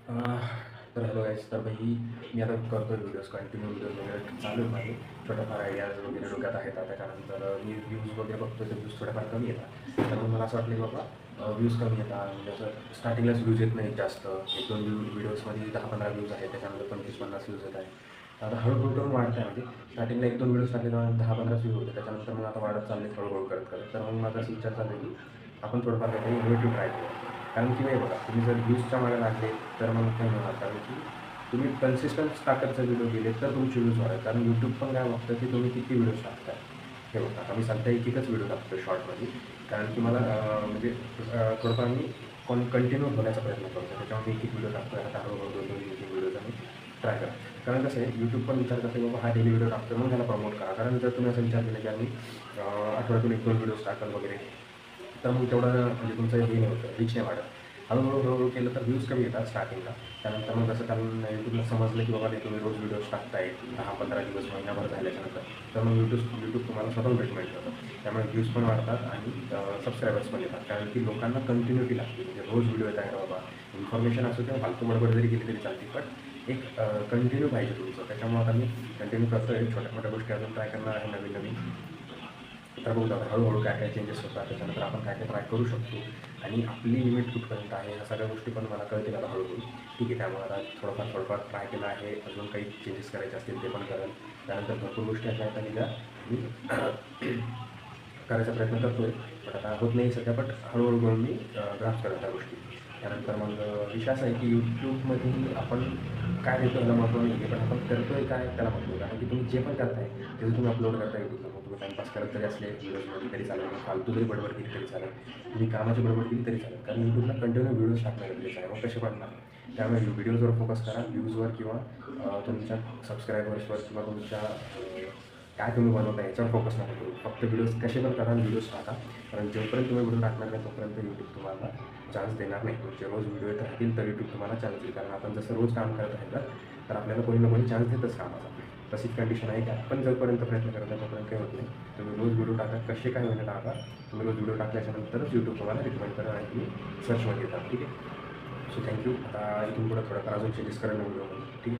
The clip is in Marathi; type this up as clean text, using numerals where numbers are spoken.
अ, तर हॅलो गाईज. तर भाई मी आता करतो आहे व्हिडिओज, कंटिन्यू व्हिडिओज वगैरे चालू आहे माझे. थोड्याफार आयडियाज वगैरे डोक्यात आहेत. त्याच्यानंतर मी व्ह्यूज वगैरे बघतो, तर व्ह्यूज थोड्याफार कमी येतात. तर मग मला असं वाटलं की बाबा व्ह्यूज कमी येतात, म्हणजे असं स्टार्टिंगलाच व्ह्यूज येत नाहीत जास्त. 1-2 व्हिडिओजमध्ये 10-15 व्ह्यूज आहेत, त्याच्यानंतर 25-50 व्ह्यूज येत आहेत. तर आता हळूहळू करून वाढत आहे. म्हणजे स्टार्टिंगला 1-2 व्हिडिओज टाकले तेव्हा 10-15 व्ह्यूज होते, त्याच्यानंतर मग आता वाढत चालले हळूहळू करत करत. तर मग माझा असा विचार चालू आहे की आपण थोडंफार काहीतरी इनोव्हेटिव्ह ट्राय करू. कारण की नाही बघा, तुम्ही जर व्ह्यूजच्या मागे लागले तर मग काही होणार. कारण की तुम्ही कन्सिस्टन्स टाकत जर व्हिडिओ गेले तर तुमचे व्ह्यूज वाढेल. कारण यूट्यूब पण काय बघतं की तुम्ही किती व्हिडिओज टाकताय. हे बघा, आता मी सध्या एकच व्हिडिओ टाकतो शॉर्टमध्ये. कारण की मला म्हणजे थोडंफार मी कंटिन्यू होण्याचा प्रयत्न करतो. त्याच्यामध्ये एक व्हिडिओ टाकतो आहे. आता हळूहळू 2-2, 3-3 व्हिडिओज आम्ही ट्राय करा. कारण कसं आहे, यूट्यूब पण विचार करते बाबा हा डेली व्हिडिओ टाकतो मग त्याला प्रमोट करा. कारण जर तुम्ही असा विचार केला की आम्ही आठवड्यातून 1-2 व्हिडिओज टाकल वगैरे, तर मग तेवढं म्हणजे तुमचं हे नाही होतं, रीच नाही वाढत. हळूहळू केलं तर व्ह्यूज कमी येतात स्टार्टिंगला. त्यानंतर मग जसं त्यांना यूट्यूबला समजलं की बाबा ते तुम्ही रोज व्हिडिओज टाकताय 10-15 दिवस, महिनाभर झाल्याच्यानंतर, तर मग यूट्यूब तुम्हाला स्वतः पेमेंट करतं. त्यामुळे व्ह्यूज पण वाढतात आणि सबस्क्रायबर्स पण येतात. कारण की लोकांना कंटिन्युटी लागते. म्हणजे रोज व्हिडिओ येत आहे बाबा, इन्फॉर्मेशन असो किंवा फालतू बडबड जरी केली तरी चालते, पण एक कंटिन्यू पाहिजे तुमचं. त्याच्यामुळे आता मी कंटिन्यू करतो आहे. छोट्या मोठ्या गोष्टी अजून ट्राय करणार आहे नवीन नवीन. तर बघू आता हळूहळू काय काय चेंजेस होतात, त्याच्यानंतर आपण काय काय ट्राय करू शकतो आणि आपली लिमिट कुठपर्यंत आहे, ह्या सगळ्या गोष्टी पण मला कळतील आता हळूहळू. ठीक आहे, त्यामुळे आता थोडंफार ट्राय केलं आहे. अजून काही चेंजेस करायचे असतील ते पण करेल. त्यानंतर भरपूर गोष्टी अशा आहेत ज्या मी करायचा प्रयत्न करतो आहे, बट आता होत नाही सध्या. बट हळूहळू करून मी ग्रास्प करेन त्या गोष्टी. त्यानंतर मग विषय असा आहे की यूट्यूबमध्ये आपण काय देतो ह्याला महत्त्व नाही आहे, पण आपण करतो आहे काय त्याला महत्त्व आहे. कारण की तुम्ही जे पण करताय ते जर तुम्ही अपलोड करताय यूट्यूबला, मग तुम्ही टाईमपास करत जरी असले व्हिडिओजमध्ये तरी चालेल, मग फालतू जरी बडबड केली तरी चालेल, तुम्ही कामाची बडबड केली तरी चालेल. कारण यूट्यूबला कंटिन्यू व्हिडिओज टाकणं गरजेचं आहे, मग कसे पडणार. त्यामुळे व्हिडिओजवर फोकस करा, व्ह्यूजवर किंवा तुमच्या सबस्क्रायबर्सवर किंवा तुमच्या काय तुम्ही बनवता याच्यावर फोकस नका करू. फक्त व्हिडिओज कसे पण करा, व्हिडिओज टाका. कारण जोपर्यंत तुम्ही व्हिडिओ टाकणार नाही तोपर्यंत यूट्यूब तुम्हाला चान्स देणार नाही. तुमचे रोज व्हिडिओ येत राहतील तर यूट्यूब तुम्हाला चान्स देईल. कारण आपण जसं रोज काम करत राहिलं तर आपल्याला कोणी ना कोणी चान्स देतच कामाचा. तशीच कंडिशन आहे की आपण जोपर्यंत प्रयत्न करत नाही तोपर्यंत काही होत नाही. तुम्ही रोज व्हिडिओ टाका, कसे काय होईना टाका. तुम्ही रोज व्हिडिओ टाकल्याच्यानंतरच यूट्यूब तुम्हाला रिकमेंड करेल आणि तुम्ही सर्चमध्ये येतात. ठीक आहे. So thank you. आता इथून पुढे थोडंफार अजून चेंजेस करेल व्हिडिओमध्ये. ठीक आहे.